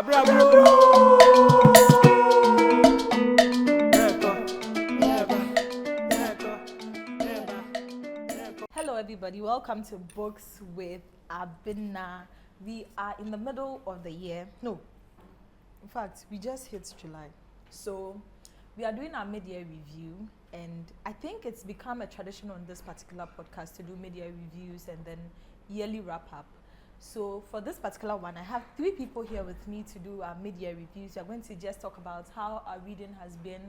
Hello everybody, welcome to Books with Bene. We are in the middle of the year. No, in fact, we just hit July. So we are doing our mid-year review, and I think it's become a tradition on this particular podcast to do mid-year reviews and then yearly wrap-up. So for this particular one, I have 3 people here with me to do our mid-year reviews. We are going to just talk about how our reading has been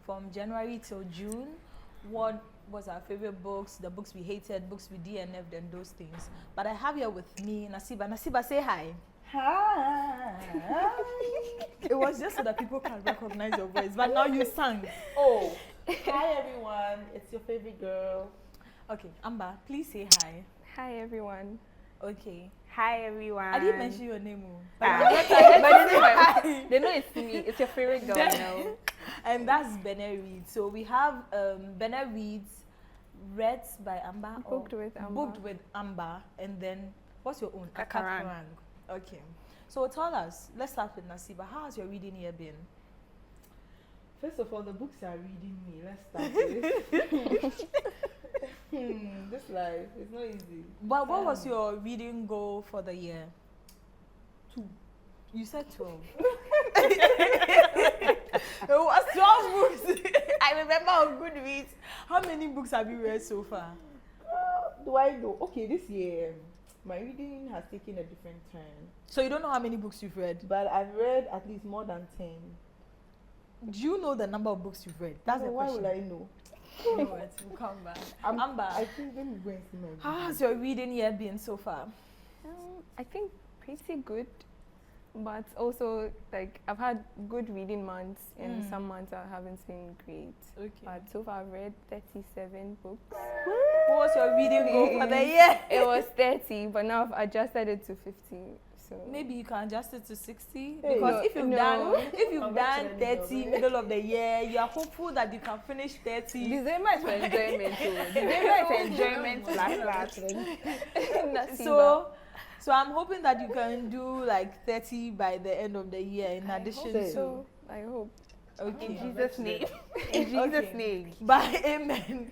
from January till June, what was our favorite books, the books we hated, books we DNF'd, and those things. But I have here with me Nasiba. Nasiba, say hi. Hi. It was just so that people can recognize your voice, but now you sang. Oh, hi everyone. It's your favorite girl. Okay, Amba, please say hi. Hi everyone. Okay. Hi everyone. I didn't mention your name. But they know it's me. It's your favorite girl now. And that's Bene Reads. So we have Bene Reads, read by Amba. Booked with Amba. Booked with Amba. And then, what's your own? Kakarang. Okay. So tell us, let's start with Nasiba. How has your reading year been? First of all, the books are reading me. Let's start with. This life is not easy. But what was your reading goal for the year? 2. You said 12. It was 12 books. I remember on Goodreads. How many books have you read so far? Do I know? Okay, this year my reading has taken a different turn. So you don't know how many books you've read? But I've read at least more than 10. Do you know the number of books you've read? That's the why question. would I know? You know it. We'll come back. Amba, I think let me go and see my reading. how has your reading year been so far? I think pretty good, but also like I've had good reading months, and some months I haven't been great. Okay. But so far I've read 37 books. What was your reading goal for the year? It was 30, but now I've adjusted it to 50. So Maybe you can adjust it to 60 Hey, because no, if you've no. done 30 middle of the year, you are hopeful that you can finish 30. December is for enjoyment too. December is enjoyment plus. So I'm hoping that you can do like 30 by the end of the year in addition to. So I hope. Okay. In Jesus' name. In Jesus' name. By amen.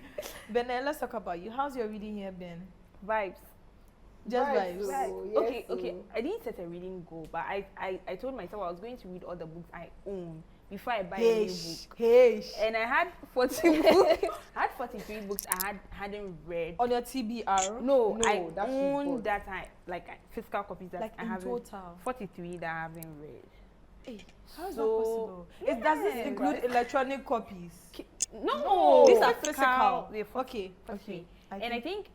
Bene, let's talk about you. How's your reading year been? Vibes. Just Right, vibes. so, Right. yes, Okay. so- I didn't set a reading goal, but I told myself I was going to read all the books I own before I buy a new book. And I had 40 books. I had 43 books hadn't read. On your TBR? No, No, I that's own good. that physical copies that Like I in haven't. total. 43 that I haven't read. Hey, how is So, that possible? Does this yeah, include right. electronic copies? No, These are physical. They're Okay. 43. And I think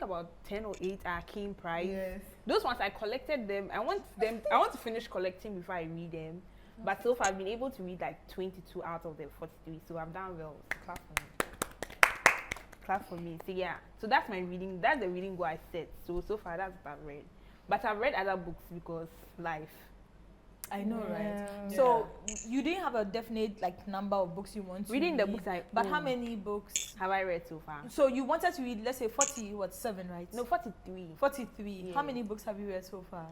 about 10 or 8 are King Prize. Yes. Those ones I collected them. I want to finish collecting before I read them. But so far I've been able to read like 22 out of the 43. So I've done well. Clap for me. So yeah. So that's my reading. That's the reading goal I set. So far that's what I've read. But I've read other books because life. I know, right? Yeah. So you didn't have a definite like number of books you want to Reading read. the books I But how own. many books? Have I read so far? So you wanted to read, let's say 47, right? No, 43. 43. Yeah. How many books have you read so far?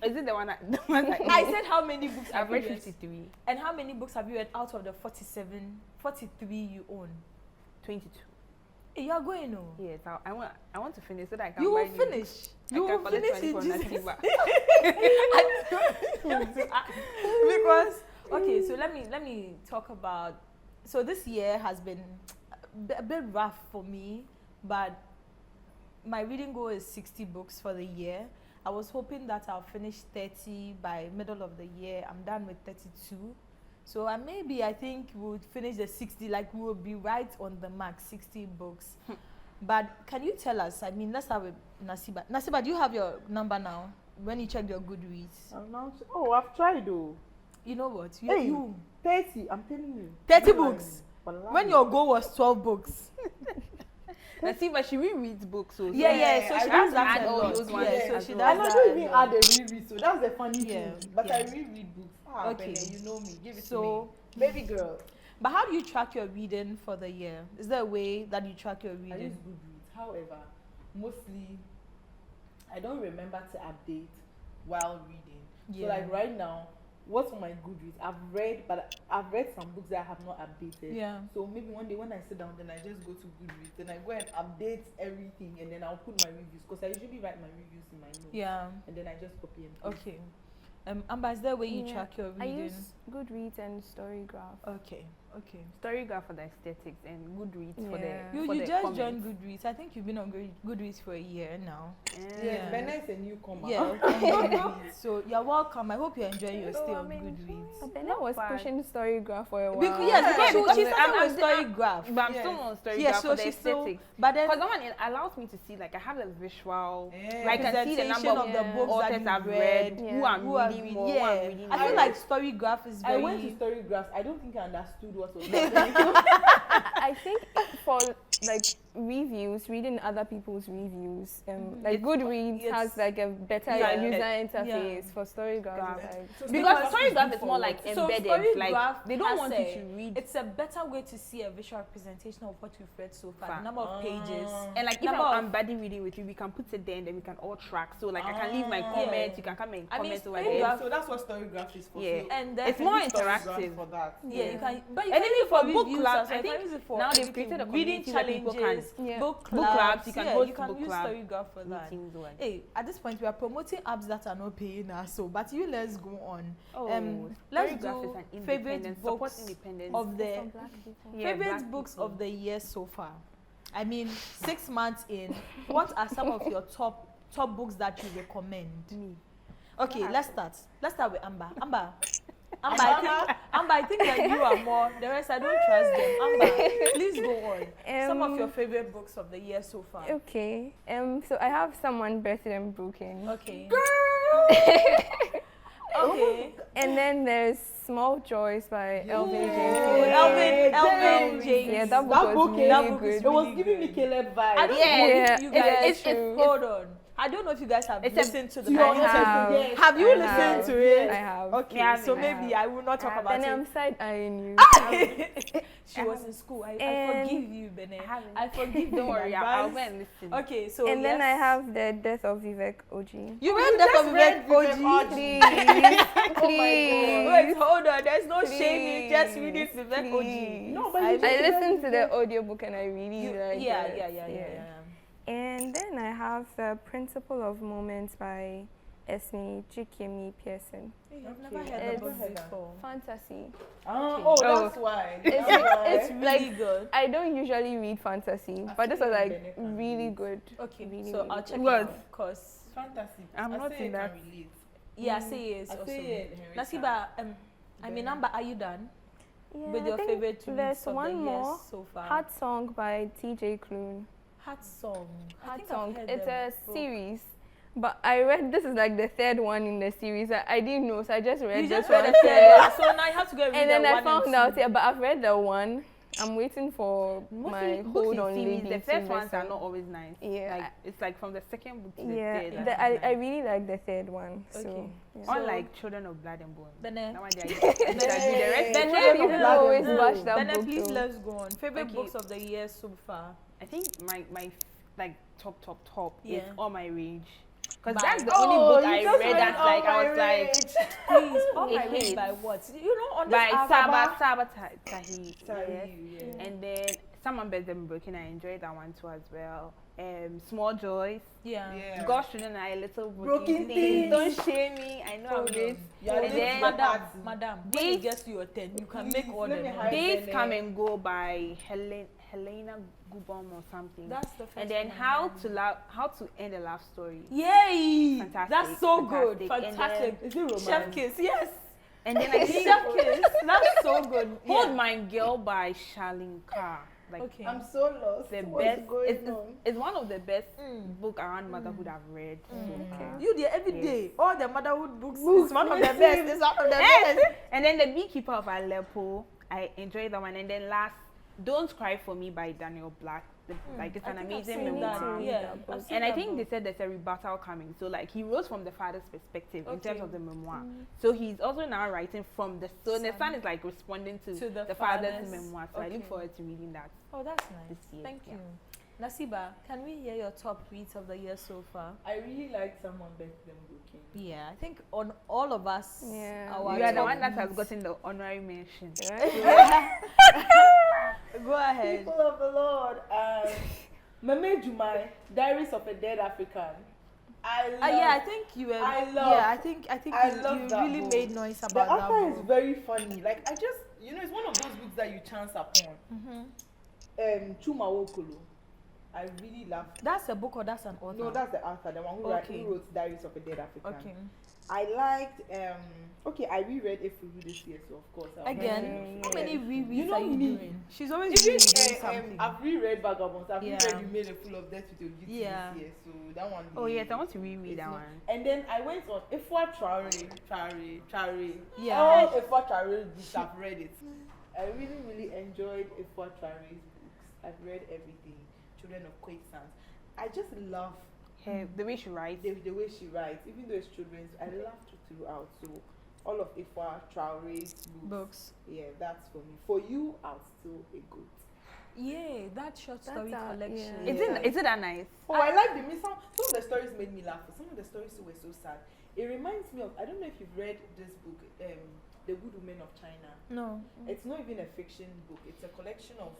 Is it the one I I said how many books I've have read you read? 53. And how many books have you read out of the 43 you own? 22. Hey, you are going no. Yes, I want to finish so that I can You buy will new finish. books. You I can will collect finish money in from Jesus. Nasiba. Because okay, so let me talk about. So this year has been a bit rough for me, but my reading goal is 60 books for the year. I was hoping that I'll finish 30 by middle of the year. I'm done with 32. So I think we'll finish the 60, like we'll be right on the mark, 60 books. But can you tell us, I mean, let's start with Nasiba. Nasiba, do you have your number now? When you checked your Goodreads? I've tried though. You know what? Hey, You 30, I'm telling you. 30 Wallahi. books. Wallahi. When your goal was 12 books. Nasiba, she reads books. So Yeah, so I she does read that add a all lot. those ones Yeah, so as she well. does And I that. don't even a lot. add a reread, so that's the funny Yeah, thing. But yeah. I reread books. Okay. Bene, you know me. Give it So, to me. Baby girl. but how do you track your reading for the year? Is there a way that you track your I use reading? Goodreads. However, mostly I don't remember to update while reading. Yeah. So like right now, what's on my Goodreads? I've read some books that I have not updated. Yeah. So maybe one day when I sit down, then I just go to Goodreads, then I go and update everything, and then I'll put my reviews, because I usually write my reviews in my notes. Yeah. And then I just copy and paste. Okay. Amba, is there a way you track your I reading? use Goodreads and Storygraph. Okay. Okay. Storygraph for the aesthetics and Goodreads for the Yeah. for You the just comments. joined Goodreads. I think you've been on Goodreads for a year now. Yes, Yeah. Bene is a newcomer. Yeah. on Goodreads. So you're welcome. I hope you're enjoying your stay on Goodreads. But then I was bad. pushing Storygraph for a while. Because, yes, because because she started I'm with still- Storygraph. But I'm Yes. still on Storygraph Yeah, so for the she's still, aesthetics. but then Because that one, it allows me to see, like, I have a visual, Yeah. like, I can see the representation number of of the Yeah. books that authors you've I've read, read, Yeah. who I'm who are reading reading. more, who I'm reading I feel more. like Storygraph is I very. went to Storygraph. I don't think I understood what was happening. I think for like reading other people's reviews, like It's- Goodreads it's- has like a better Yeah. user Yeah. interface. For Storygraph, it's like So Because Storygraph Storygraph good is for more what? like So embedded, like, Storygraph they don't has want a- you to read. It's a better way to see a visual representation of what you've read so far. The number of pages. And like if Number of- I'm buddy reading with you, we can put it there and then we can all track. So like I can leave my Ah. comments, Yeah. you can come and I mean, comment over Storygraph- there. So that's what Storygraph is for. Yeah. So And then It's more use Storygraph interactive. for that. Yeah, you can. But you And can even use it for for book reviews clubs, as well. I You can think use it for now they've everything. created a reading community where people can- challenges, Yeah. book Book clubs, you can yeah, host you can book use club Storygraph for that. meetings. Or Hey, at this point we are promoting apps that are not paying us. So, but you let's go on. oh, Let's Storygraph do is an favorite independent, support books independence. of the for Black people. Yeah, favorite Black books people. of the year so far. I mean, 6 months in, what are some of your top books that you recommend? Me. Okay, let's start. Let's start with Amba. Amba, I think that you are more. The rest, I don't trust them. Amba, please go on. Some of your favorite books of the year so far. Okay. So I have Someone Better Than Broken. Okay. Okay. And then there's Small Joys by Elvin James. Elvin James. Yeah, that book That was book really is- that book good. is It was really giving me good. Caleb vibes. I don't Yeah. know Yeah, if you guys. it's true. Hold on. I don't know if you guys have It's a- listened to the Your I have. yes. Have you I listened have. to it? I have. Okay, Yeah, so I maybe I will not talk about Then it. I'm side eyeing you. She was in school. I And- forgive you, Bene. haven't. I forgive you. Don't worry, I'll advance. go and listen. Okay, so And then I yes. have The Death of Vivek Oji. You read that of read Vivek Vivek Oji? Please, please. Wait, hold on. There's no shame in just Please, reading Vivek Oji. No, but I you I just listened to the audiobook and I really You, like yeah, it. yeah. And then I have The Principle of Moments by Esme Chikemi Pearson. Hey, I've never Okay, heard I've that book never heard that. before. Fantasy. Oh, that's why. It's- That's why. It's really good. I don't usually read fantasy, I but this was think like Bene can really relate. good. Okay, Really, so really I'll good. check it What? out. Cause Fantasy. I'm I not say in I that. can relate. yeah, I say yes. I Also, say it, Henry. Nasiba, I mean, Amba, are you done Yeah, with I your think favorite reads there's of one the more. year so far? Heart Song by T.J. Klune. Heart Song. I Heart think I've Song. heard It's the a book. series. But I read this is like the third one in the series. I didn't know, so I just read You this just read one the third first. one, so now you have to go and read And then the I one found and out, two. yeah, but I've read the one. I'm waiting for Mostly my books hold in on series, lady the to first ones are listen. not always nice. Yeah, Like it's like from the second book to the Yeah, third. I really like the third one. So, Okay. yeah. So- Unlike Children of Blood and Bone. Bene. That one they are the rest. Bene, Children you of know, Blood always bash that Bene, book please too. let's go on. Favorite Okay. books of the year so far. I think my like top Yeah. is All My Rage. Because By- that's the only book I just read that's All like I My was like Rage. Please, all my It read hits. by what? You know, on this by app, Saba Tahi. Sorry, Yes. yeah. And then Someone Better Than Broken, I enjoyed that one too as well. Small Joys. Yeah. Yeah. Gosh, shouldn't I little Broken things. things. Don't shame me. I know I'm Hold late. on. Yeah, And this then- is your Madam, party. madam, when Days- it gets to your turn, you can Please, make all let the me noise. hide Days Bene. Come and Go by Helena Gubom or something. That's the first And then one. How to End a Love Story. Yay! Fantastic, That's so good. fantastic. And Fantastic. Is it romance? Chef kiss, yes. And then I think Chef kiss. That's so good. Hold Yeah. My Girl by Charlene Carr. Like Okay. I'm so lost. the What's best. going It's, on? it's one of the best Mm. book around motherhood I've read so far. You there every Yes. day. All the motherhood books. Books, It's one of the yes. best. It's one of the Yes. best. And then The Beekeeper of Aleppo, I enjoyed that one. And then last, Don't Cry For Me by Daniel Black. Like it's I an think I've amazing seen memoir. that. Yeah. I've seen And I that think they book. said there's a rebuttal coming. So like he wrote from the father's perspective in terms Okay. of the memoir. So he's also now writing from the son. The son is like responding to To the father's father's- memoir. So I okay. look forward to reading that Oh, that's nice. this year. Thank Yeah. you. Nasiba, can we hear your top reads of the year so far? I really like Someone Better Than Broken. Yeah, I think on all of us, Yeah. our You are the top one that has reads- gotten the honorary mention. Go ahead. People of the Lord, Mame Jumai, Diaries of a Dead African. I love. Yeah, I think you were. I love- Yeah, I think I you, love you that really book. made noise The about that author is book. very funny. Like I just, it's one of those books that you chance upon. Chuma Wokolo. I really love. That's a book or that's an author? No, that's the author, the one who, Okay. who wrote Diaries of a Dead African. Okay. I liked. Okay, I reread Efuru this year, so of course. I'll Again, mention how it. many rereads You know are you me. doing? She's always Even rereading something. I've reread Vagabonds. I've Yeah. reread You Made a Fool of Death with Your Beauty Yeah. this year, so that one. Oh yes, I want to reread it's that not- one. And then I went on Ifwa Traore. Yeah. All Ifwa Traore books, I've read it. I really enjoyed Ifwa Traore's books. I've read everything. Children of Quicksand. I just love The way she writes. the way she writes, even though it's children's. I loved it throughout. So all of Ifwa Traore's books. Yeah, that's for me. For you, I'll still a good. Yeah, that short That's story a- collection. yeah. Is it that nice? Oh, I like the some of the stories made me laugh. Some of the stories were so sad. It reminds me of, I don't know if you've read this book, The Good Women of China. No. It's not even a fiction book. It's a collection of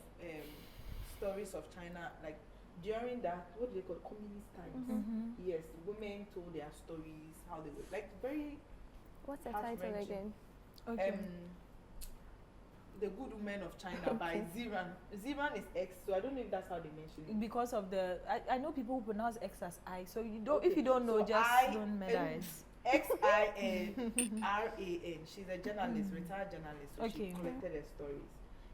stories of China, like during that, what do they call it? Communist times. Mm-hmm. Yes, women told their stories, how they were like very What's the Heart-wrenching. title again? Okay. The Good Women of China by Ziran. Ziran is X, so I don't know if that's how they mention it. Because of the, I know people who pronounce X as I, so you don't. Okay, If you don't know, so just I don't am memorize. XINRAN. She's a journalist, retired journalist, so Okay. she collected her stories.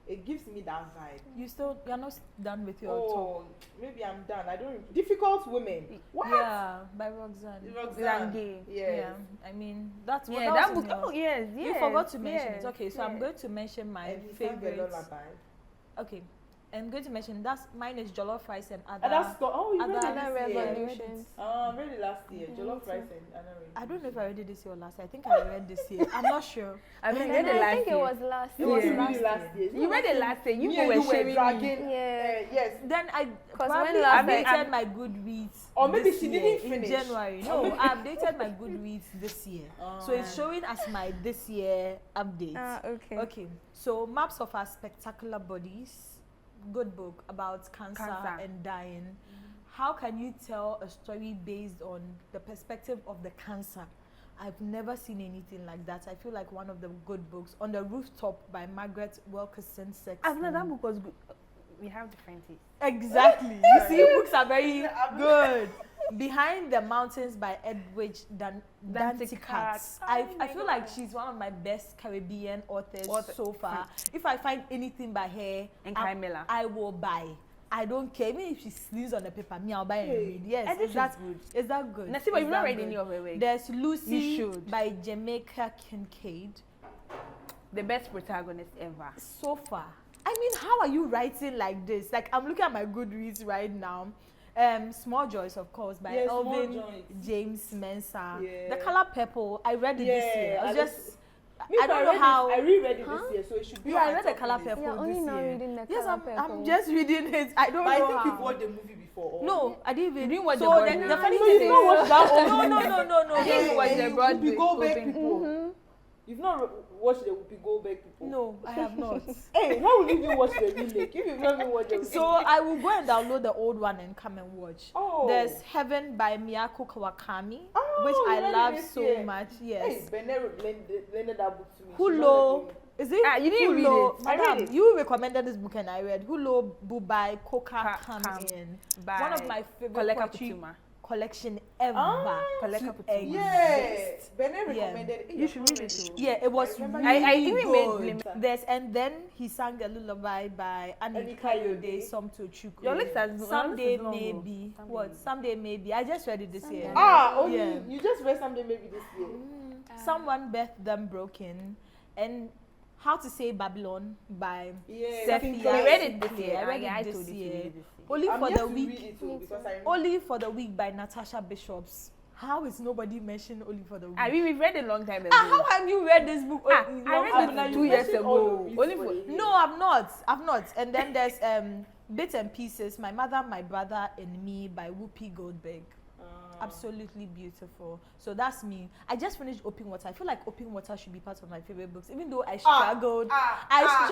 It gives me that vibe. You're not done with your Oh, maybe I'm done. I don't. Difficult Women. What? top. Yeah, by Roxanne. Roxanne. Gay. Yes. Yeah, I mean that's what Yeah, that that was book. in your- Oh yes, yes. You forgot to mention yes, it. Okay, so I'm yes. going to mention my And he sang a favorites. lullaby. Okay, I'm going to mention mine is jollof rice and And other. that's you read Other it this year. Revolution. I read it last year. Jollof rice and I don't know if I read it this year or last year. I think I read this year. I'm not sure. I mean, And read it I last think year. it was last It was year. really last year. You read it last year. You Me and were you were shaming me. dragging. Yeah. Yes. Then I 'Cause probably when last updated time- my Goodreads. Or maybe this she year, didn't in finish. January. No, I updated my Goodreads this year, so it's showing as my this year update. Okay. Okay, so Maps of Our Spectacular Bodies, good book about cancer. And dying. How can you tell a story based on the perspective of the cancer? I've never seen anything like that. I feel like one of the good books. On the Rooftop by Margaret Wilkerson Sexton. I've read that book was good. We have different tastes. Exactly. You see, books are very good. Behind the Mountains by Edwidge Danticat. I feel like she's one of my best Caribbean authors so far. If I find anything by her, And Carmela. I will buy. I don't care. Even if she sneezes on the paper, me, I'll buy and read. Yes, I think is that she's good. Is that good? Nasiba, Is you've not that read good? any of her work. There's Lucy You should. by Jamaica Kincaid. The best protagonist ever. So far, I mean, how are you writing like this? Like, I'm looking at my Goodreads right now. Small Joys, of course, by Yeah, Small Elvin Joys. James Mensah. Yeah. The Color Purple, I read it this year. I was just, Me, I don't know how. I reread it this year, so it should be. Yeah, on I my read The top Color list. Purple You're only this now year. reading the Yes, Color I'm Purple. just reading it. I don't But I know think how. you've watched the movie before. Or? No, I didn't even. You didn't watch so the then Broadway. the funny So thing you've not is, watched that old no, movie? no. didn't no. watch the Broadway Whoopi Goldberg open. people. You've not watched the Whoopi Goldberg people. No, I have not. Hey, how will you watch the remake if you've not even watched the remake? So I will go and download the old one and come and watch. Oh. There's Heaven by Miyako Kawakami, Oh, which you I read it love this so year. much. Hey, Yes. Bene lended that book to me. Hulo. Is it? Ah, you didn't read Hulo? it. I read Madam, it. you recommended this book and I read Hulo Bubai Koka Kam Kam In. by One of my favorite Koleka poetry Putuma. collection ever. Ah, Koleka to Putuma. Yeah, exist. Bene recommended it. You should read it too. Yeah, it was remember really I even good. made There's and then he sang a lullaby by Annie Annie Kayode, Kayode. Some to Chuku. Your list has Someday long, maybe. Someday What? maybe. Someday maybe. I just read it this year. Ah, only Yeah. you just read something maybe this year. Someone Birthed Them Broken, and How to Say Babylon by Yeah, Sophia. You read it this Clay. year. I read Yeah, I it this told you to year. read it this year. Only I'm for yet the to week. read it too, Me because too. I Only for the Week by Natasha Bishops. How is nobody mentioned Only for the Week? I mean, we've read it a long time ago. How have you read this book? I read long it time 2 years mentioned all ago. the reads Only for for the year. No, I've not. And then there's Bits and Pieces, My Mother, My Brother, and Me by Whoopi Goldberg. Absolutely beautiful. So that's me. I just finished Open Water. I feel like Open Water should be part of my favorite books, even though I struggled. I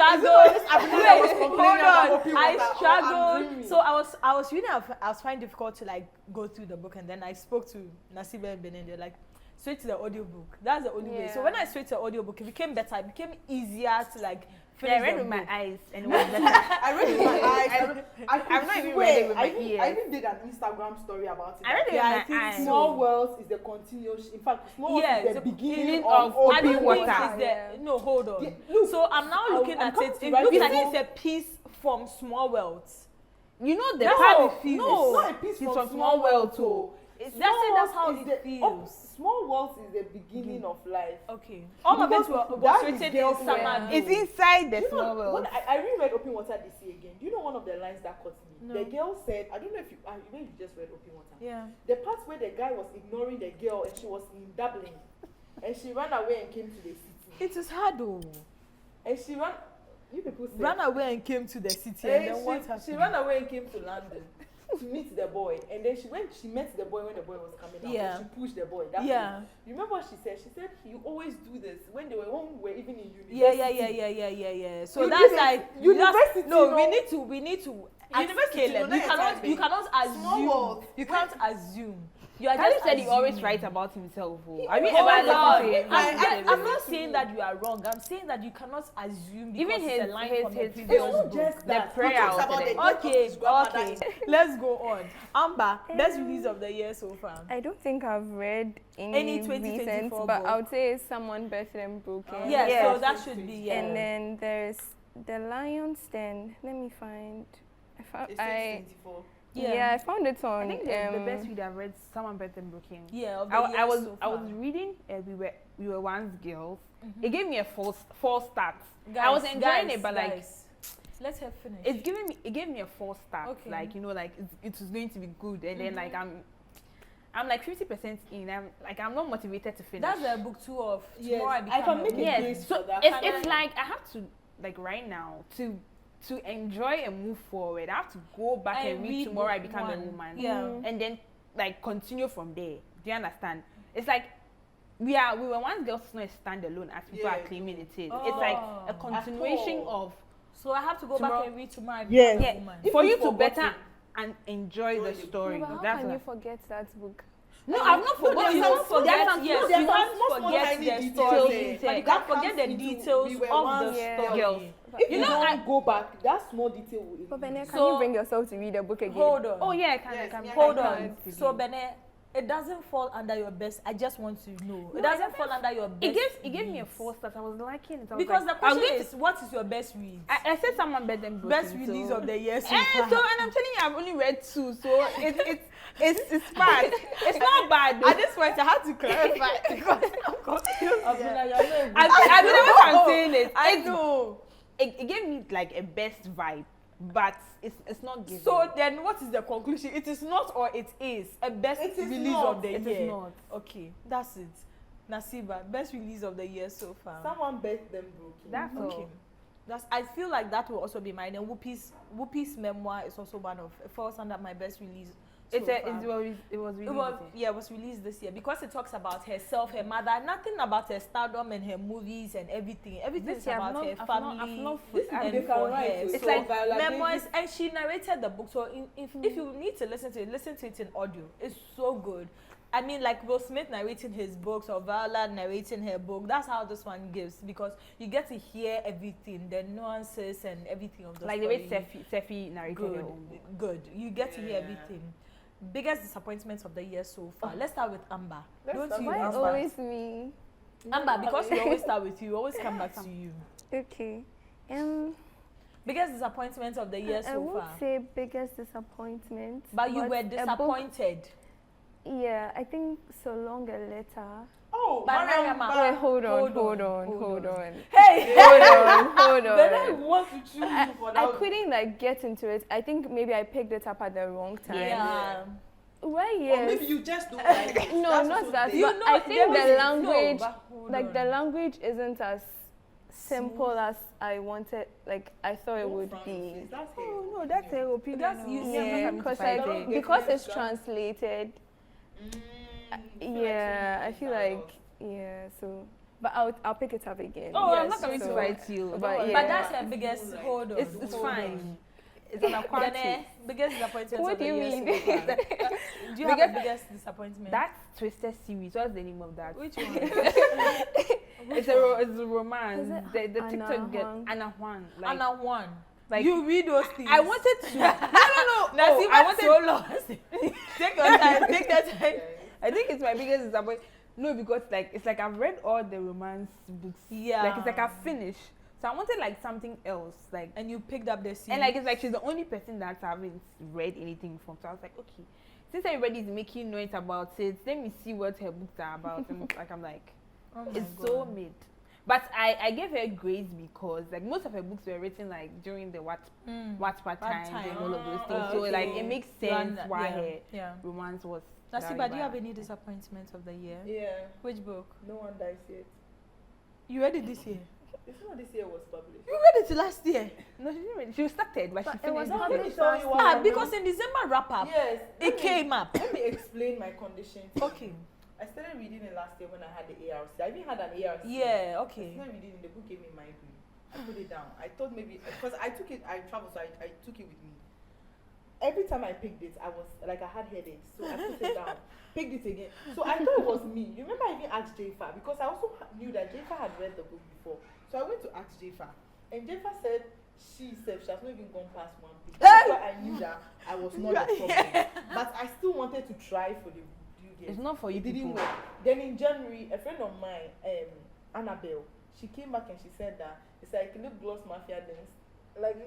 struggled. So I was reading. I was finding it difficult to like go through the book, and then I spoke to Nasiba and Bene. They're like, straight to the audiobook. That's the only way. So when I switched to the audiobook, it became better. It became easier to like finish. I read with my eyes and it was better. I read with my eyes. I've not even read it with my ears. I even did an Instagram story about it. I read it with my eyes. Small Worlds is the continuation. In fact, Small Worlds is the beginning of Open Water. No, hold on. Yeah, look, so I'm now looking at it. It looks like it's a piece from Small Worlds. You know the part it feels. No, it's not a piece from Small World too. That's how it feels. Small Worlds is the beginning of life. Okay. All of it was written in summer. It's inside the Small World. I reread Open Water this year again. Do you know one of the lines that caught me? No. The girl said, I don't know if you just read Open Water. Yeah. The part where the guy was ignoring the girl and she was in Dublin and she ran away and came to the city. It is hard though. And she ran. You people say. Ran away and came to the city, and then what happened? She ran away and came to London to meet the boy, and then she met the boy when the boy was coming out. Yeah. And she pushed the boy. That's yeah. It. You remember what she said? She said you always do this when we were even in university. Yeah. So that's like university. No, we need to. University. You cannot assume. You can't assume. You are Khalid just said he assuming. always writes about himself. I'm not saying that you are wrong. I'm saying that you cannot assume because even it's a line from the It's previous not book. just that. The prayer. Okay. Let's go on. Amba, best release of the year so far. I don't think I've read any recent, but book. I would say it's Someone Better Than Broken. So that should be And then there's The Lion's Den. Let me find. I found it on. I think the best read I've read, Someone Better Than Broken. Yeah, I was reading. We were once girls. It gave me a false start. I was enjoying it, but like, let her finish. It gave me a false start. Okay. Like like it was going to be good, and then like I'm like 50% in. I'm not motivated to finish. That's the book 2 of Tomorrow I Become I can make a case so for that. it's like I have to like right now to enjoy and move forward. I have to go back and read Tomorrow I Become a Woman. Yeah. And then like continue from there. Do you understand? It's like we were once girls, not a standalone as people are claiming it is. It's like a continuation of. So I have to go back and read Tomorrow I Become Yes. a Woman. For you to better and enjoy the story. No, but how That's can what- you forget that book? No, I've not forgotten. You can't forget. Yes, you can't forget the story, but you can't forget the details of the story. Girls. If You you know, don't go back, that small detail will. But Bene, can So- you bring yourself to read a book again? Hold on. Oh yeah, I can. Yes, I can. Hold I on. can. So Bene, it doesn't fall under your best. I just want to know. It doesn't fall under your best. It gave me a false start. I was liking it. I was Because like, the question is, what is your best read? I said Someone Better Than Broken. Best release of the year so far. And I'm telling you, I've only read 2, so it's bad. It's not bad. Though. At this point, I had to clarify because I'm confused. I mean, I'm saying it. I know. It gave me like a best vibe, but it's not giving. So then, what is the conclusion? It is not, or it is a best It is release not. of the It year. is not. Okay, that's it. Nasiba, best release of the year so far. Someone bet them broken. That's Okay. all. I feel like that will also be mine. And Whoopi's memoir is also one of. It falls under my best release. So far. It was really. It was released this year because it talks about herself, her mother, nothing about her stardom and her movies and everything. Everything is about her family and for her. It's like memoirs, and she narrated the book. So if you need to listen to it in audio. It's so good. I mean, like Will Smith narrating his books or Viola narrating her book. That's how this one gives, because you get to hear everything, the nuances and everything of the like the story. way Seffi narrated her own book. Good. You get to hear everything. Biggest disappointments of the year so far. Let's start with Amba. Why Amba? always me? Amba, because we always start with you. We always come back to you. Okay. Biggest disappointment of the year I so won't far. say biggest disappointment. But you were a book- disappointed. Yeah, I think So Long a Letter. Oh, But Mariama, Wait, hold on. Hey! Hold on. Then I want to choose you for that. I couldn't like get into it. I think maybe I picked it up at the wrong time. Yeah. Well, Or yes. maybe you just don't like it. No, That's not also that. the- But I think the language, but hold like on. the language isn't as simple as I wanted, like I thought it would be. Oh no, that's her opinion. That's you. Yeah, because like because it's translated. Yeah, I feel like so. But I'll pick it up again. Oh, I'm Yes, not coming to so- fight you. but But that's her biggest hold on. It's fine. It's an aquatic. Bene, biggest disappointment What of do the you year mean? so far. Do you have a biggest disappointment? That Twisted series. What's the name of that? Which one? It's a romance. Is it The Anna TikTok girl Huang? Anna Huang. Like, Anna one. like You read those things. I wanted to. No. Nasiba I wanted. so lost. Take your time. Take your time. I think it's my biggest disappointment. No, because like it's like I've read all the romance books. Yeah. Like it's like I've finished. So I wanted like something else. Like And you picked up the series. and like it's like she's the only person that I haven't read anything from. So I was like, okay, since everybody's making noise about it, let me see what her books are about. And like I'm like, Oh my it's God. so mid. But I gave her grace because like most of her books were written like during the Wattpad time and all of those things. So like it makes sense why her romance was. Nasiba, do you have any disappointments of the year? Yeah, Which book? no one dies yet. You read it this year? It's not this year was published. You read it last year? No, she didn't really. She started, but she it was finished. not it. published tell last you why. Ah, because in December wrap up, Yes, it came up. Let me explain my condition. Okay. I started reading it last year when I had the ARC. I even had an ARC. Yeah, I okay. started reading it, the book gave me migraine. I put it down. I thought maybe because I took it, I traveled, so I took it with me. Every time I picked it, I was like I had headaches, so I put it down, picked it again. So I thought it was me. You remember I even asked Jafar because I also knew that Jafar had read the book before. So I went to ask Jafar, and Jafar said she has not even gone past one page. That's why I knew that I was not the problem. But I still wanted to try for the due It's not for you It didn't people. work. Then in January, a friend of mine, Annabelle, she came back and she said that it's like lip gloss mafia dance. Like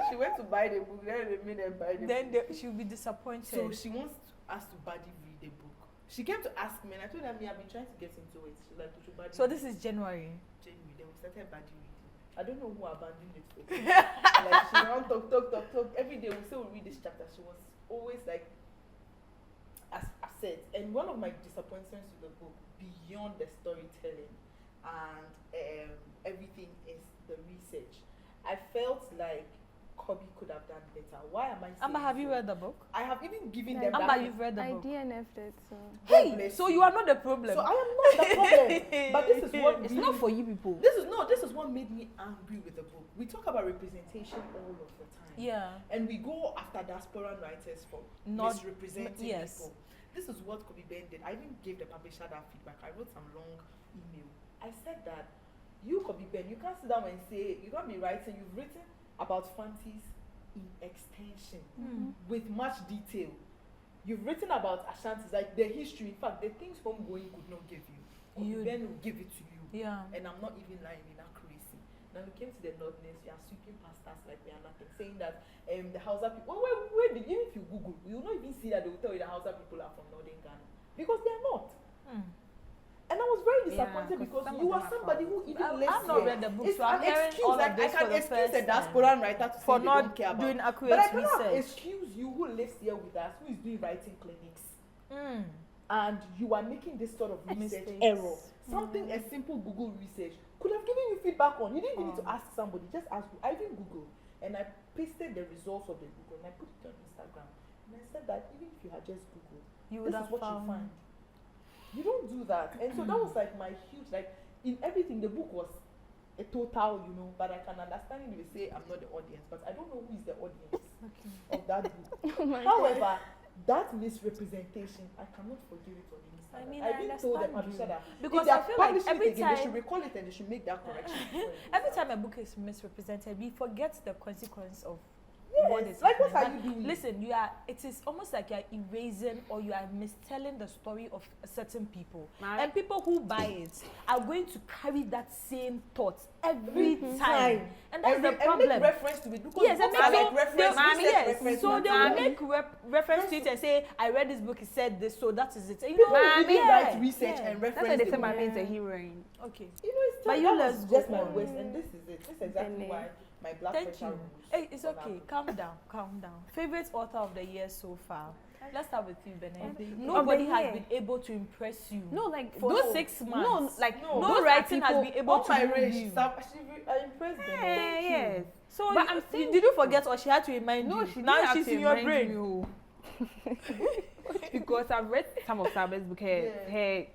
she went to buy the book, then they made her buy the Then book. she'll be disappointed. So she wants us to buddy read the book. She came to ask me, and I told her, me, I've been trying to get into it. She's like, we should buddy. So this is January. January, then we started buddy reading. I don't know who abandoned it. Like she won't talk. Every day we say we read this chapter. She was always like upset. And one of my disappointments with the book, beyond the storytelling and everything, is the research. I felt like Kobe could have done better. Why am I saying Amba, have you so? read the book? I have even given Yeah, them Amba, that. you've read the I book. DNF'd it, so. Hey, bless so you. you are not the problem. So I am not the problem. But this is what It's really- not for you people. This is what made me angry with the book. We talk about representation all of the time. Yeah. And we go after diaspora writers for Not- misrepresenting yes. people. This is what Kobe Ben did. I even gave the publisher that feedback. I wrote some long email. I said that you, Kobe Ben, you can't sit down and say, you can't be writing, you've written about fancies in extension with much detail. You've written about Ashantis, like the history, in fact, the things homegoing could not give you. Kobe Ben will give it to you. Yeah. And I'm not even lying in accuracy. Now we came to the Northerners, we are sweeping past us like we are nothing, saying that the Hausa people, where did, even if you Google, you will not even see that they will tell you the Hausa people are from Northern Ghana. Because they are not. And I was very disappointed because some of you them are are somebody who even lives I've not here. read the book, It's so I'm an hearing excuse. all Like of I this for can the excuse first a time. diaspora writer to For say not they don't care about. doing But accurate I cannot research. excuse you who lives here with us, who is doing writing clinics, and you are making this sort of research Mistakes. error. Something as simple Google research could have given you feedback on. You didn't even need to ask somebody. Just ask. I even Google and I pasted the results of the Google and I put it on Instagram. And I said that even if you had just Googled, You would this have is what you found. find. You don't do that. And so that was like my huge, like in everything, the book was a total, but I can understand if you say I'm not the audience, but I don't know who is the audience of that book. Oh my However, that misrepresentation, I cannot forgive it on any I side. mean, I I even told the understand publisher you. that Because if they I are feel like publishing every it again, they time- should recall it and they should make that correction. before it goes Every out. time a book is misrepresented, we forget the consequence of Yes, what is like what happening. are you doing? Listen, it is almost like you are erasing or you are mistelling the story of certain people. And people who buy it are going to carry that same thought every time. And that's the And problem. make reference to it because Yes, books and are make like reference, research reference so they will material. make reference to it and say, I read this book, it said this, so that is it. You People know, really write research and That's reference. why they the say my book. man's a heroine. Okay. It's But just, you that let's was go just my on. waste, and this is it. This is exactly Bene. why my blood Thank pressure you. rules. Hey, it's for that okay. book. Calm down. Calm down. Favorite author of the year so far? Let's start with you, Bene. Of the year. Nobody Of the has year. been able to impress you. No, like For those 6 No, months. like No. No those are writing has people- been able All to my move rage, you. I impressed them. Yeah, yes. So But you, I'm saying- did you forget or she had to remind No, you? she Now didn't have she's to in your remind brain. me, oh. Because I've read some of Saba's book, her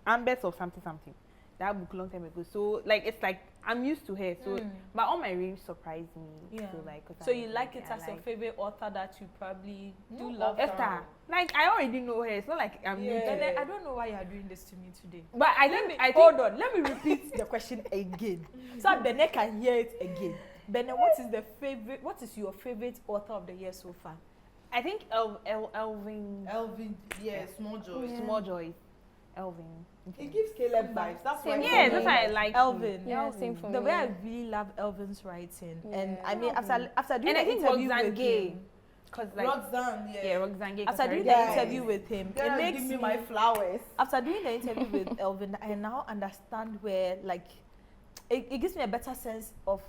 Ambers or something. That book long time ago. So like it's like I'm used to her. So but all my range surprised me. Yeah. So like 'cause So I you was like like, it yeah, as your like- favorite author that you probably do No, love. author. Esther. Like I already know her. It's not like I'm new to Yeah. Bene, I don't know why you are doing this to me today. But I Let me think hold on. Let me repeat the question again, so that Bene can hear it again. Bene, what is your favorite author of the year so far? I think Elvin Elvin, yeah, Small Joy. Yeah. Small Joy. Elvin. He gives Caleb vibes. That's why. Same Yeah, for that's me. why I like Elvin. him. Yeah, same for The me. way I really love Elvin's writing, and I mean, Elvin. after doing And I the think interview Roxanne with Gay. him, Cause like Roxanne, yeah. yeah, Roxanne Gay. after doing the Yeah. interview with him, Girl, it makes give me my flowers. after doing the interview with Elvin, I now understand where like it gives me a better sense of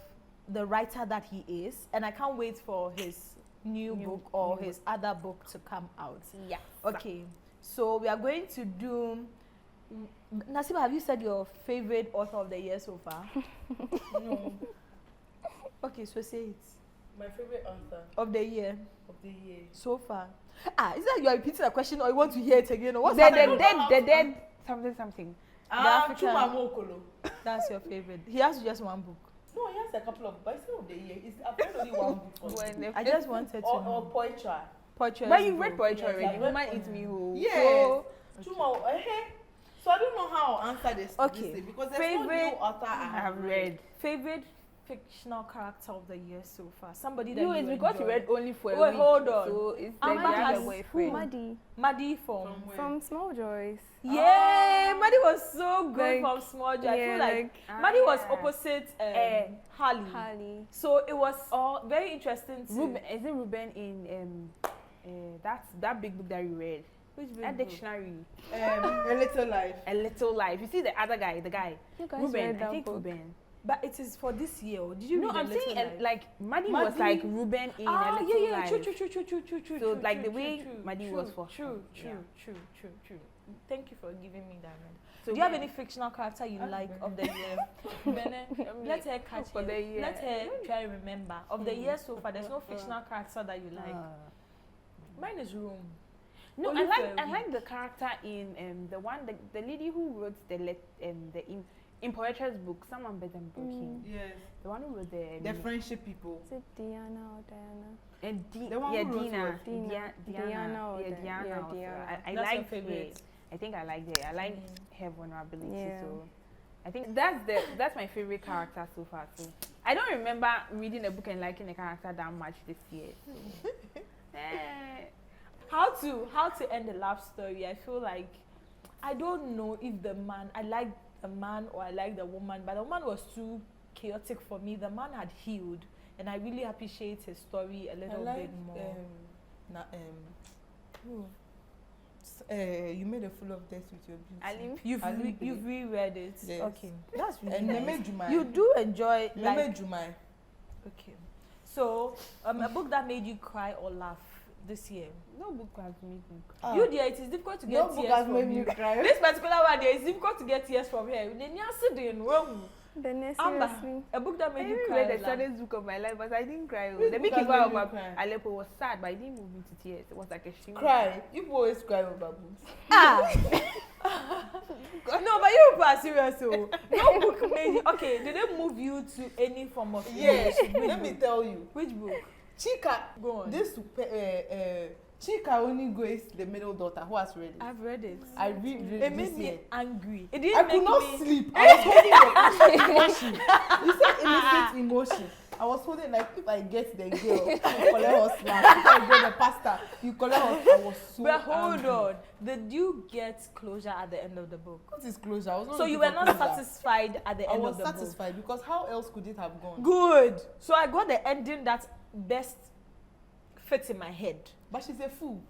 the writer that he is, and I can't wait for his new book or new his other book to come out. yeah. Okay, so we are going to do. Nasiba, have you said your favorite author of the year so far? No, Okay, so say it. my favorite author Of the year of the year. so far. Is that you are repeating a question or you want to hear it again? Or what's The happening? dead something. African- Chuma Mokolo. That's your favorite. He has just one book. No, he has a couple of, but it's not of the year. I've read only one book. For him. I just wanted to or know. poetry. Poetry. But you read poetry Yes, already. I read Woman poetry. eats me whole. Yes. So, Chuma, so I don't know how I'll answer this. Okay. This thing, because there's Favorite- no new author I I have have read. Favorite fictional character of the year so far? Somebody that No, you it's because enjoy. you read only for a Wait, week. hold on. So it's Amba like you have has a boyfriend. Maddie Maddie from. where? from Small Joys. Yeah, Maddie was so good Like, from Small Joy. I feel yeah, like Ah, Maddie was yeah. opposite Harley. Harley. So it was very interesting to Ruben, is it Ruben in that big book that you read? Which big That book? dictionary. A Little Life. A Little Life. You see the other guy, the guy. You guys Ruben, read I that think book? Ruben. But it is for this year. Or did you No, read I'm A Little saying Life? like Maddie was Maddie- like Ruben in A Ah, Little yeah, Life. true. So, like, the way Maddie was for True. yeah. Thank you for giving me that. Man. So Do you have yeah. any fictional character you Ah, like Bene. of the year? Bene, let her catch For it. the year. Let her try and remember. Of the year so far, there's no fictional character that you like. Mine is Room. No, Only I for a like the character in the one the lady who wrote the in Poetra's book, someone better than Brooking. Yes. The one who wrote The friendship people. Is it Diana or Diana? and The one yeah, who wrote Dina. what? Diana. Diana or yeah, Di- Diana. yeah, also. Diana. I That's your like favorite. I think I like her. I like her vulnerability. Yeah. So I think that's my favorite character so far. So I don't remember reading a book and liking a character that much this year. So. How to end a love story? I feel like I don't know if I like the man or I like the woman, but the woman was too chaotic for me. The man had healed, and I really appreciate his story a little bit more. You made a fool of death with your beauty. You've reread it. Yes. Okay, that's really And nice. Meme Jumai. You do enjoy Meme like Jumai. okay. So a book that made you cry or laugh this year. No book has made me cry. Ah. You dear, it is difficult to No get book tears has from made you. me cry. This particular one, there is difficult to get tears from her. Bene, Amba, seriously. a book that I made you didn't cry. read or the laugh. saddest book of my life, but I didn't cry. Which The book big has people made you about cry? Aleppo was sad, but it didn't move me to tears. It was like a shame. Cry. You always cry over books. No, but you people are serious. So no book made you. Okay, did it move you to any form of Yes. emotion? Let me tell you. Which book? Chika. Go on. This Chika only goes the middle daughter. Who has read it? I've read it. I read It this made me year. angry. It I didn't could make not me. sleep. I was holding the emotion. You said innocent emotion. I was holding like if I get the girl, you collect her slap. If I get the pasta, you collect her. I was so But hold angry. on. Did you get closure at the end of the book? What is closure? I was not So you looking were for not closure. satisfied at the I end was of the book? satisfied because how else could it have gone? Good. So I got the ending that best fits in my head. But she's a fool.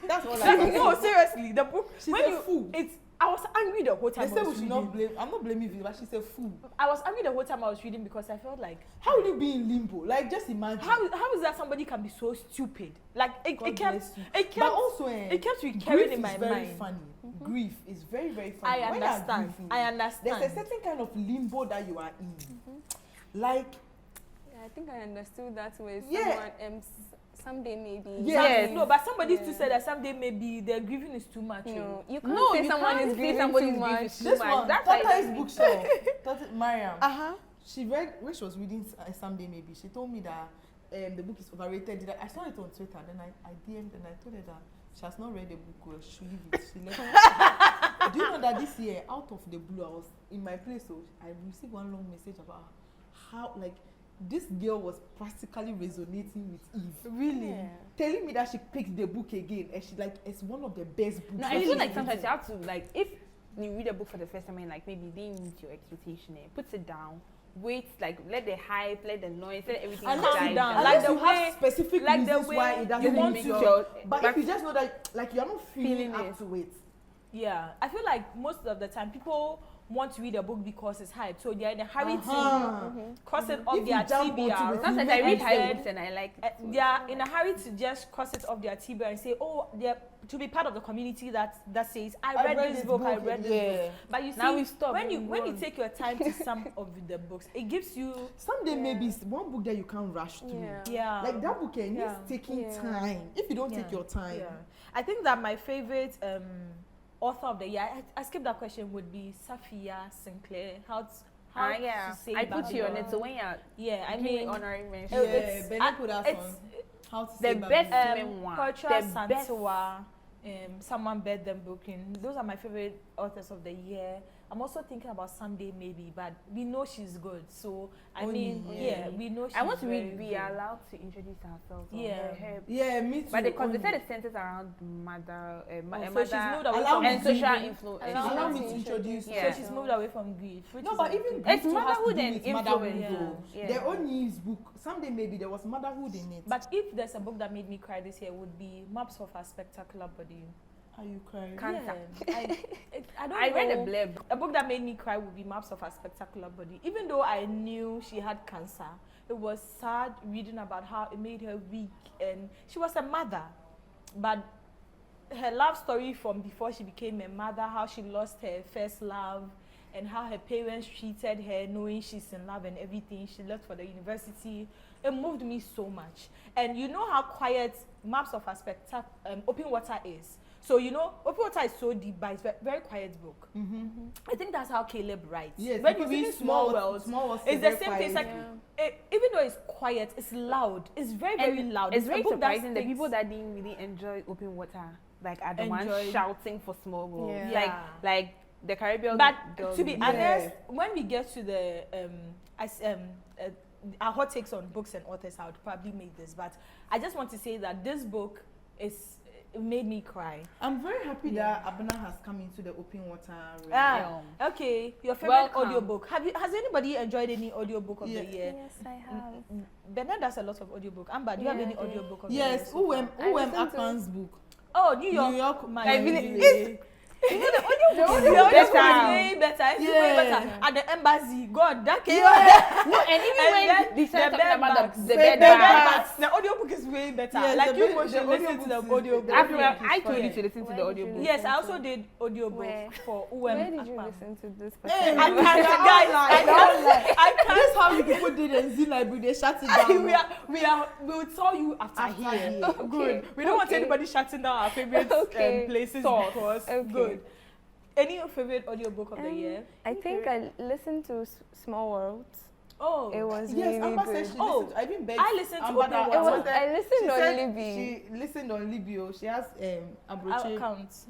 That's all I can No, say. seriously, the book. She's when a you, fool. It's I was angry the whole time. They say I we was should reading. not blame. I'm not blaming you, but she's a fool. I was angry the whole time I was reading because I felt like, How will you be in limbo? Like, just imagine. how is that somebody can be so stupid? Like it God kept bless you. it kept But also, it kept recurring grief in my is very mind. funny. Grief is very, very funny. I When you are understand. grieving, I understand. There's a certain kind of limbo that you are in. Like, Yeah, I think I understood that with Yeah. someone. Someday maybe. Yes. No, but somebody still Yeah. said that someday maybe their grieving is too much. No, you can't No, say you someone can't is say grieving somebody's too grief much. is too this much. one, That's why Tata is it- bookshelf. Tata, Mariam. Uh-huh. When she was reading Someday Maybe, she told me that the book is overrated. I saw it on Twitter, then I DM'd and I told her that she has not read the book well. She should leave it. She left it. Do you know that this year, out of the blue, I was in my place, so I received one long message about how, like, this girl was practically resonating with Eve. Really? Yeah. Telling me that she picked the book again and she, like, it's one of the best books. No, I feel like sometimes you have to, like, if you read a book for the first time and like maybe didn't meet your expectation, put it down, wait, like let the hype, let the noise, let everything And die calm down. down. Like Unless the you have way- specific like the reasons way why it you doesn't want make to your- your, But if you just know that, like, you're not feeling Feeling up it. to it. Yeah, I feel like most of the time people want to read a book because it's hype, so they're in a hurry Uh-huh. to cross it off If you their jump onto TBR. it, sometimes I read and hype then, books and I like they are in a hurry to just cross it off their TBR and say, oh, they're to be part of the community that says, I read this book, I read this book. But you see, Now we stop when you and when you run. take your time to some of the books, it gives you Someday Yeah. maybe it's one book that you can't rush through. Yeah. yeah. Like that book needs Yeah. taking Yeah. time. If you don't Yeah. take your time, Yeah. I think that my favorite author of the year, I skipped that question, would be Safia Sinclair. How yeah, to say I put you on Babylon. it. So when you're Yeah, I doing mean, honorary mention, Yeah, it's- Bene put us it's on how to the say best Babylon. memoir, Poetry the best. Santiwa, Someone Bed Them Booking. Those are my favorite authors of the year. I'm also thinking about Someday Maybe, but we know she's good. So I mean, yeah. we know she's I want to very read. We good. are allowed to introduce ourselves. or Yeah. her. Yeah, me too. But because they only. said it centers around mother, So she's moved away Allow from me and to social grieving. influence. Allow me to introduce. Yeah. So she's moved away from grief. Which No, is but a even good- grief It's too has to motherhood do and with influence. motherhood. Yeah. Though. Yeah. Their own news book. Someday maybe there was motherhood in it. But if there's a book that made me cry this year, it would be Maps of Her Spectacular Body. Are you crying? Cancer. Yeah, I don't I know. read a blurb. A book that made me cry would be Maps of Her Spectacular Body. Even though I knew she had cancer, it was sad reading about how it made her weak, and she was a mother. But her love story from before she became a mother, how she lost her first love, and how her parents treated her, knowing she's in love and everything. She left for the university. It moved me so much. And you know how quiet Maps of Her Open Water is. So, you know, Open Water is so deep, but it's a very quiet book. Mm-hmm. I think that's how Caleb writes. Yes, when you because read even Small World, Worlds it's is the very same thing. It's like, Yeah. even though it's quiet, it's loud. It's very, very And loud. It's a very book that surprising the sticks. people that didn't really enjoy open water, like are the ones Enjoyed. shouting for small world. Yeah. Yeah. Like the Caribbean. But girls to be did. honest, when we get to the our hot takes on books and authors, I would probably make this. But I just want to say that this book it made me cry. I'm very happy Yeah. that Abena has come into the open water realm. Ah, okay. Your favorite Welcome. audiobook. Has anybody enjoyed any audiobook of Yeah. the year? Yes, I have. Bene does a lot of audiobook. Amber, do you have Yeah, any I do. audiobook of the year? Yes, so far? Uwem I listened to- Akpan's book. Oh, New York. New York, My I really, really- you know, the audiobook better. is way better. It's way Yeah. better. At the embassy, God, that came. No, and even And when then they started the talking about bedbugs. the The bed bedbugs. bugs. The audiobook is way better. Yes, like the you bed- must the listen to audiobook the is- audiobook. the After audiobook I is told you fire. to listen to Where the did you audiobook. Yes, I also did audiobook Where? for UM. Where did you Akpan. listen to this? Hey, I we can't, are guys. online, I we are online. can't. I can't. This is how you people did in Z Library. They shut it down. We will tell you after After here. here. Good. We don't want Okay. anybody shutting down our favorite Okay. places Source. because Okay. good. Any favorite audiobook of the year? I think I listened to Small Worlds. Oh, It was Yes, really Amber good. said she Oh, listened to, I even begged I listened to Amber Open that Water. I It was- wanted- I listened she on said Libby. She listened on Libby. She has Abroche. accounts.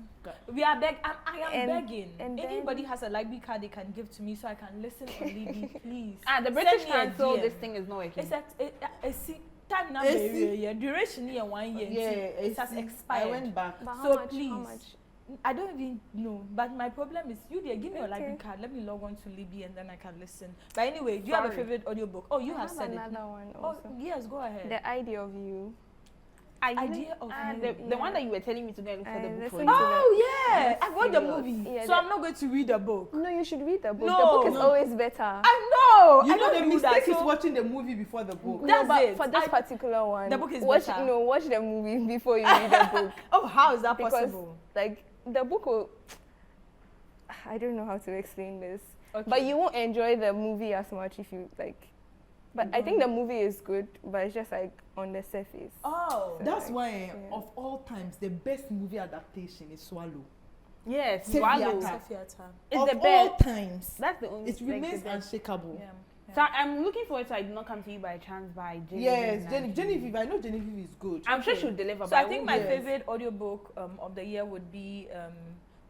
We are I am And- begging. and then- Anybody has a library card they can give to me so I can listen on Libby, please. The Send British me a Council, DM. this thing is not working. It's a time number. AC. Yeah, duration here 1 year. Yeah, it has I expired. went back. But how So much? How please. much? I don't even know, but my problem is you there. Give me your Okay. library card. Let me log on to Libby and then I can listen. But anyway, do you have a Sorry. favorite audiobook? Oh, you I have said it. another one Oh, also. yes, go ahead. The Idea of You. Idea of the one that you were telling me to go and look for the book for listened you. to Oh yeah, That's I got the serious. movie, Yeah, so I'm not going to read the book. No, you should read the book. No. The book is No. always better. I know. You I know don't the do that, mistake is so- watching the movie before the book. No, That's but it. for this particular one, The book is watch, better. watch the movie before you read the book. Oh, how is that Because, possible? like, the book will... I don't know how to explain this. Okay. But you won't enjoy the movie as much if you, like... But I think the movie is good, but it's just, like, on the surface. Oh, So, That's like, why yeah. of all times the best movie adaptation is Swallow. Yes, Save Swallow. your Sophia time. Tan. It's of the all best. times, That's the only. it remains the best. unshakable. Yeah. So I'm looking forward to I Did Not Come to You by Chance by Genevieve. Yes, Nnaji. Genevieve. I know Genevieve is good. I'm sure Okay. she'll deliver. So but I think my Yes. favorite audiobook of the year would be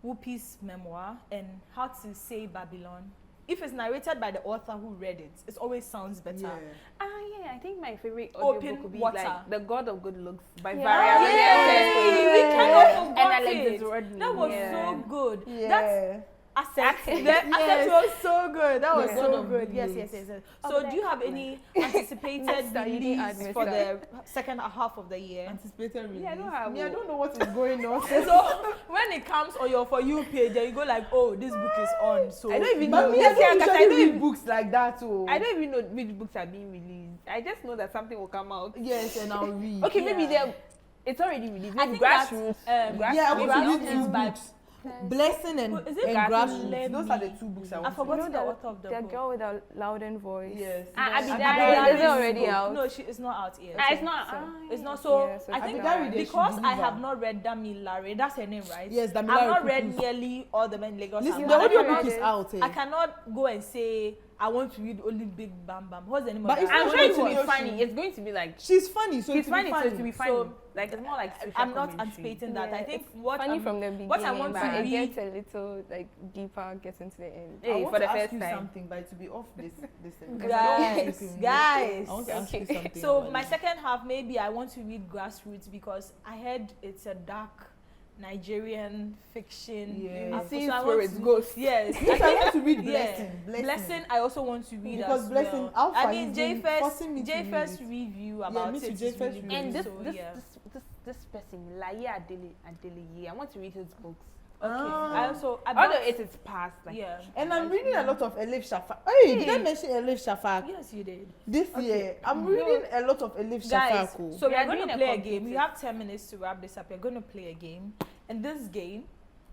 Whoopi's memoir and How to Say Babylon. If it's narrated by the author who read it, it always sounds better. Yeah. Yeah, I think my favorite Open audiobook would be Water. like The God of Good Looks by Yeah. Varia. Yay! We Yeah. cannot And forget Alexis it. Rodney. That was Yeah. so good. Yeah. That's Asset. Accent. The Asset was so good. That was Yeah. so God of good. Good Yes, Looks. yes, yes, yes. Oh, So but do you I have can't any anticipated Esther, you didn't release admit for the that. second half of the year? Anticipated release. Yeah, I don't have Me, I one. don't know what is going on. So when it comes on your For You page, then you go like, oh, this book is on. So I don't even But know. me, I Yeah, don't 'cause I usually don't read even- books like that. Oh. I don't even know which books are being released. I just know that something will come out. Yes, and I'll read. Okay, maybe Yeah. it's already released. I Maybe think that's, Grassroots. Yeah, I want to Grassroots read two is by- books. Blessing and, Is it Grassroots. Let Those are the Me- two books I I want forgot to the read. author of the The book. girl with a louder voice. Yes. Abidari Is it already book. out? No, it's not out yet. It's not. So- It's not so. Yeah, so I think Abidari, they should because I deliver. have not read Damilare, that's her name, right? Yes, I've Damilare not read Kukus. nearly all the men in Lagos. Listen, I've the not audio read book read is it. out. I cannot go and say I want to read only Big Bam Bam. What's the name But of it's that? I'm not sure it going will to be be funny. Ocean. It's going to be like. She's funny, so It's it will funny, be so funny. it will be funny. So, Like it's more like. social I'm not commentary. anticipating that. Yeah, I think it's what funny I'm, from the beginning, what I want but to it read. gets a little like deeper, gets into the end. I Hey, want for to the ask first you time. something, but to be off this thing. Guys, I want to ask you Okay. something. So about my it. second half, maybe I want to read Grassroots because I heard it's a dark Nigerian fiction. Yes. So It seems I where want it's to- ghost. Yes, If I want to read yeah. Blessing. I also want to read Because as Blessing, well. how I far mean, you've been forcing me to read J-First it. review about me it too, is J-First really review. good. And So, this person, Laye Adele, I want to read his books. Okay. I also I Although bought- it is past, like yeah. And I'm reading a lot of Elif Shafak. Hey, did I mention Elif Shafak? Yes, you did. This year, I'm reading a lot of Elif Guys, Shafak. Oh. so We we are are going doing to a play a competitive. game. We have 10 minutes to wrap this up. We're going to play a game. And this game,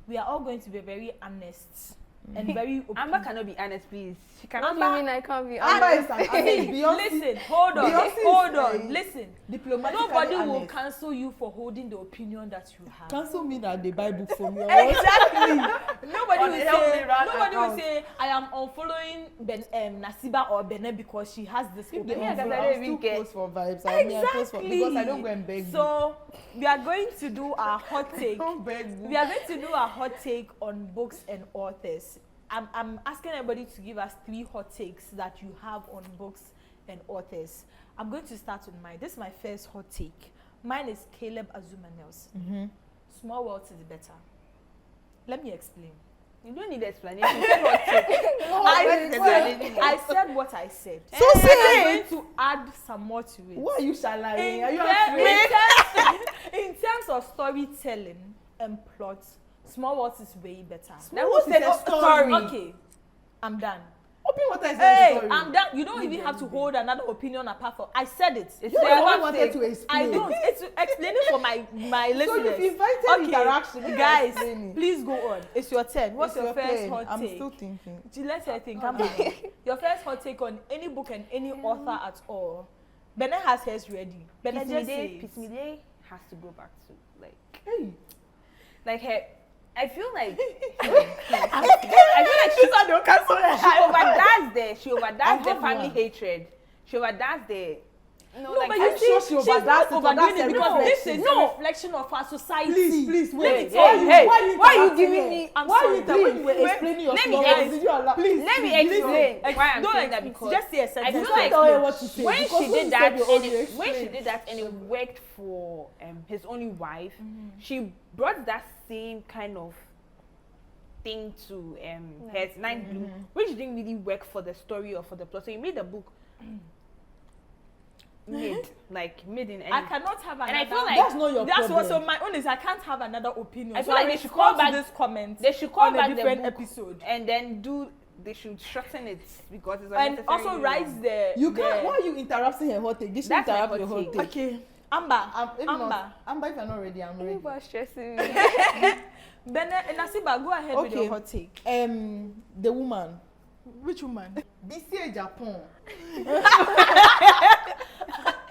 we are all going to be very honest and very open. Amber cannot be honest, please. She cannot. What do you mean I can't be Amber honest? is an honest. Beyonce, Listen, hold on, Beyonce is hold on. a- Listen, diplomatically nobody will honest. cancel you for holding the opinion that you have. Cancel me that they buy books from you. or what? Exactly. Nobody On will the Help say. Me Run Nobody will account. say I am unfollowing Nasiba or Bene because she has this If they opinion. Yeah, unfollow, because I I'll don't even still get- post for vibes. I mean, I post for, because I don't go and beg. So we are going to do our hot I take. don't beg. We are going to do a hot take on books and authors. I'm asking everybody to give us 3 hot takes that you have on books and authors. I'm going to start with mine. This is my first hot take. Mine is Caleb Azumanel's. Small World is better. Let me explain. You don't need explanation. You said what to- I said what I said. So And say I'm it. going to add some more to it. Why are you shalaing? In, Are you ter- afraid? in terms of storytelling and plot, Small World is way better. That What was is said. a story? Okay, I'm done. Open what I said. Hey, story. I'm done. You don't even have to hold another opinion apart from. I said it. It's You're the never one who wanted said. to explain. I don't. It's explaining for my So listeners. you've invited interaction. Let me guys, explain it. please go on. It's your turn. What's It's your first turn. hot I'm take? still thinking. Let her think. Come on. Your first hot take on any book and any author at all. Bene has hers ready. Bene just say. Pismide has to go back to Hey. like her. I feel like she overdoes the family hatred. She overdoes the No, like, but I'm you see, sure she she's overdoes not it, but overdoing that's it a because this is reflection. a reflection of our society. Please, wait. Hey, Why are you you giving interrupting me? her? I'm Why sorry. you when you were Wait, explaining your let me small ex- words, did you allow? Please, Let me please, explain Ex- why I'm don't saying that ex- because just say a I sentence. feel Don't like tell her what to say. when because she you did that, said you already when she explained. did that, and it worked for his only wife, she brought that same kind of thing to her Nine Blue, which didn't really work for the story or for the plot. So you made the book mid in anything. I cannot have another. And I feel like That's not your That's problem. what. So my own is I can't have another opinion. I So feel like they should call back this comment. They should call on back a the different book episode. and then they should shorten it because it's And unnecessarily also long. write the. You can't. Why are you interrupting her hot take? This should That's my interrupt hot your hot take. take. Okay, Amba. Amba, if you're not ready, I'm ready. You are stressing me. Bene and Nasiba, go ahead with Okay. your hot take. The woman. Which woman? BCA Japan.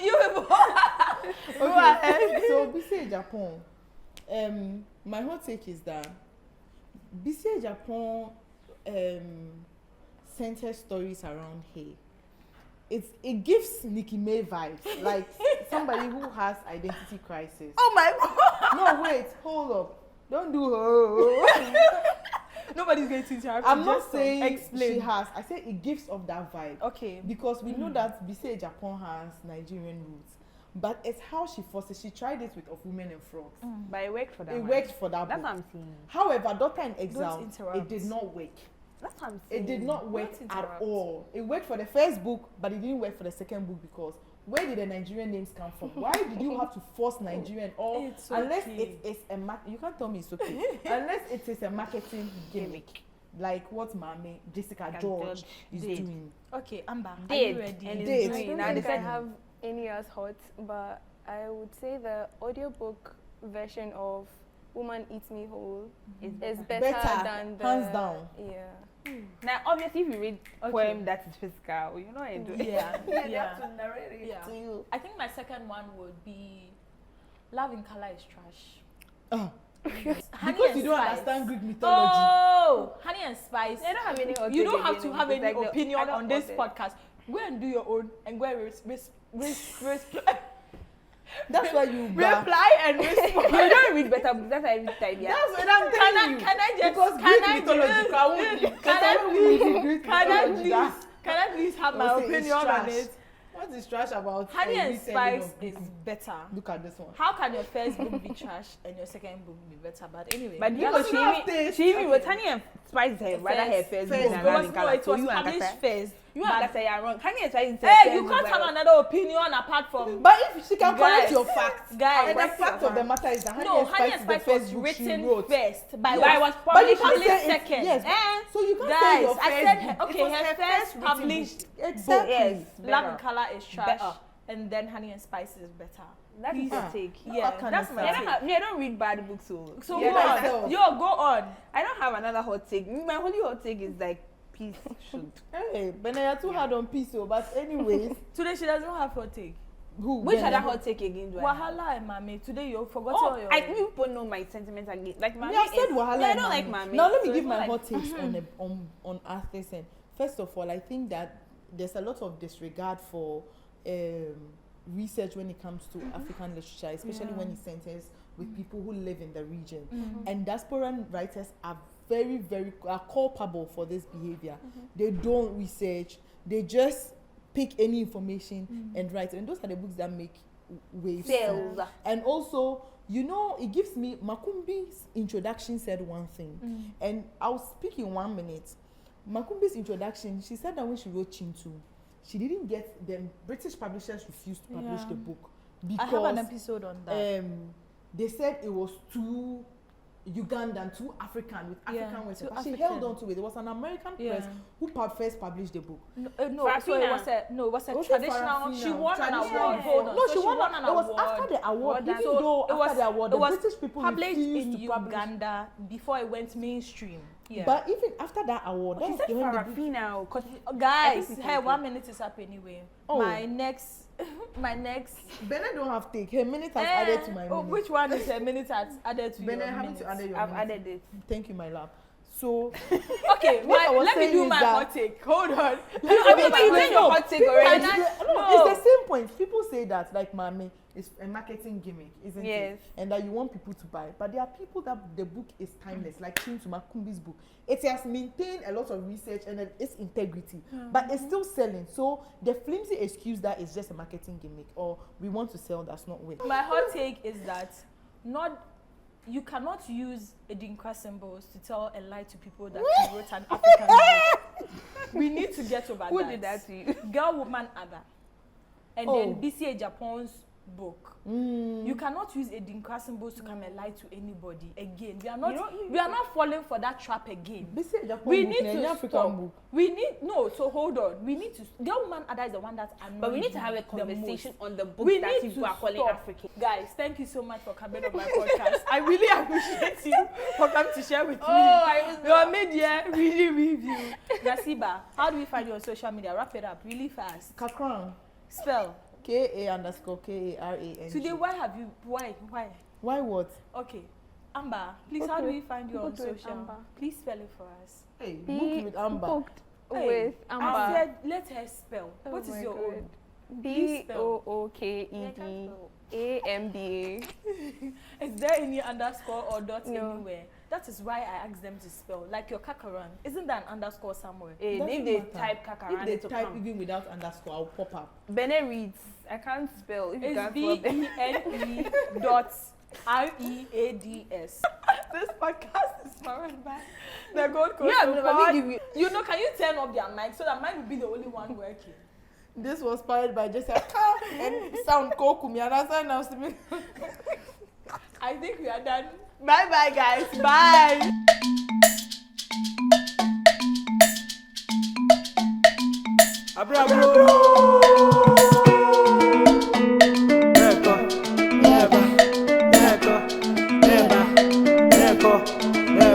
You go ahead. Okay. So BCA Japan. My hot take is that BCA Japan centers stories around her. It gives Nicki May vibes, like somebody who has identity crisis. Oh my God. No, wait, hold up. Don't do her. Nobody's going to interrupt. I'm you, not just saying explain. she has. I say it gives off that vibe. Okay. Because we know that BCA Japan has Nigerian roots. But it's how she forces. She tried it with Of Women and Frogs. But it worked for that It one. worked for that That's book. what I'm saying. However, Daughter in Exile, Don't interrupt. it did not work. That's what I'm saying. It did not work Don't at interrupt. all. It worked for the first book, but it didn't work for the second book because where did the Nigerian names come from? Why did you have to force Nigerian? Or It's unless okay. it is you can't tell me it's okay. Unless it is a marketing gimmick, like what Mame Jessica George is did. doing. Okay, Amba, are Did. you ready? And Did. it's I doing. don't Now think the I second- have any as hot, but I would say the audiobook version of Woman Eats Me Whole is better than the... hands down. Yeah. Now, obviously, if you read poem that is physical, you know enjoy it. Yeah, They yeah. have to narrate it Yeah. to you. I think my second one would be Love in Color is trash. Ah, Honey because and you don't Spice. understand Greek mythology. Oh, Honey and Spice. They don't have any hot You take don't have again, to have it's any like opinion I don't on this want it. podcast. Go and do your own and go and That's why you bar. reply and respond. You don't read better books. That's why every time. Yeah. That's what I'm telling you. Can I just Because can Greek I mythology just- can I please have my Don't say it's opinion on trash. it? What is trash about Honey and retelling Spice of is Greek? better. Look at this one. How can your first book be trash and your second book be better? But anyway, But you know, Because you have taste. she even with Okay. Honey and Spice her rather her first book first than it book. Love was, in no, Color. it So was you and published Kasa, first. you But- and Kasa, you're wrong. Honey and Spice is her Hey, first you book, can't but- have another opinion apart from. But if she can Guys. correct your facts, Guys. and the Correct fact your of the matter is that No, Honey and Spice is the first book she written wrote. first. By Yes. But it was But you published can't published say it- second. yes. Eh? So you can't say Guys, your I first said book. okay, It was her first written published book. book, Exactly. Yes. Love Better. in Color is trash, Better. and then Honey and Spice is better. That is Please. your take. Yeah, How can that's I my say? take. I don't read bad books, so So Yeah, go myself. on. Yo, go on. I don't have another hot take. My only hot take is like peace should. Hey, Bene, you're too hard on peace, oh, but anyways, Today she doesn't have her take. who? Which Bene? other hot take again do I have? Wahala and Mami. Today you forgot Oh, all your. you people know my sentiments again. Like Mami Me, I've said is, Wahala. Yeah, I and don't like Mami. Mami. Now let me so give it's my not hot takes on Arthur's end. First of all, I think that there's a lot of disregard for research when it comes to African literature, especially Yeah. when it centers with people who live in the region. Mhm. And diasporan writers are very are culpable for this behavior. They don't research. They just pick any information and write. And those are the books that make waves. Sales. And also, you know, it gives me Makumbi's introduction said one thing, and I'll speak in 1 minute. Makumbi's introduction, she said that when she wrote Chintu, she didn't get them. British publishers refused to publish Yeah. the book I have an because episode on that. they said it was too Ugandan, too African with Yeah, African words. too But she African. held on to it. It was an American Yeah. press who first published the book. No, so it was a Was it traditional. Farafina? She won an Traditional. award. Hold on. No, So she won an It was award. after the award. Well, Even so though it was- after the award, it the was British people published refused in to publish. Uganda before it went mainstream. Yeah. But even after that award, that She was said when the book- Farafina, because Guys, I think we hey, can 1 minute is up anyway. Oh. My next. Bene don't have take. Her minute has added to my minute. Which one is a minute that's added to Bene, your having minute? to add your I've minute. added it. Thank you, my love. So Okay, What I was let me saying do is my that- hot take. Hold on. But you did your hot take people already. No, it's the same point. People say that, like Mami, it's a marketing gimmick, isn't Yes. it? And that you want people to buy. But there are people that the book is timeless, like Chintu Makumbi's book. It has maintained a lot of research and its integrity, but it's still selling. So the flimsy excuse that it's just a marketing gimmick or we want to sell, that's not way. My hot take is that you cannot use Edinkwa symbols to tell a lie to people that you wrote an African book. We need to get over Who that. did that to you? Girl, woman, other. and then BCA Japan's book. Mm. You cannot use a Dinka symbols to come and lie to anybody again. We are not falling for that trap again. We need to stop. So hold on. We need to. The woman Ada is the one that's annoying. But we need to have a conversation on the book that people are calling African. Guys, thank you so much for coming on my podcast. I really appreciate you for coming to share with me. Your media really review. Nasiba, how do we find you on social media? Wrap it up really fast. Kakran. Spell. K_Karan. Today, why? Why what? Okay. Amba, please, how do we find you on social? Please spell it for us. Hey, book with Amba. Booked Hey, with Amba. I said, let her spell. What is your own? BOOKEDAMBA. Is there any underscore or dot anywhere? That is why I asked them to spell. Like your Kakaran. Isn't that an underscore somewhere? If they type Kakaran, if they type even without underscore, I'll pop up. Bene reads. I can't spell. If you It's can't spell BENE dot READS. This podcast is powered by the Gold Coast. You know, can you turn off their mic so that mine will be the only one working? This was powered by just and sound koku. I think we are done. Bye bye, guys. Bye. Eko, eba, eko, eba, eko.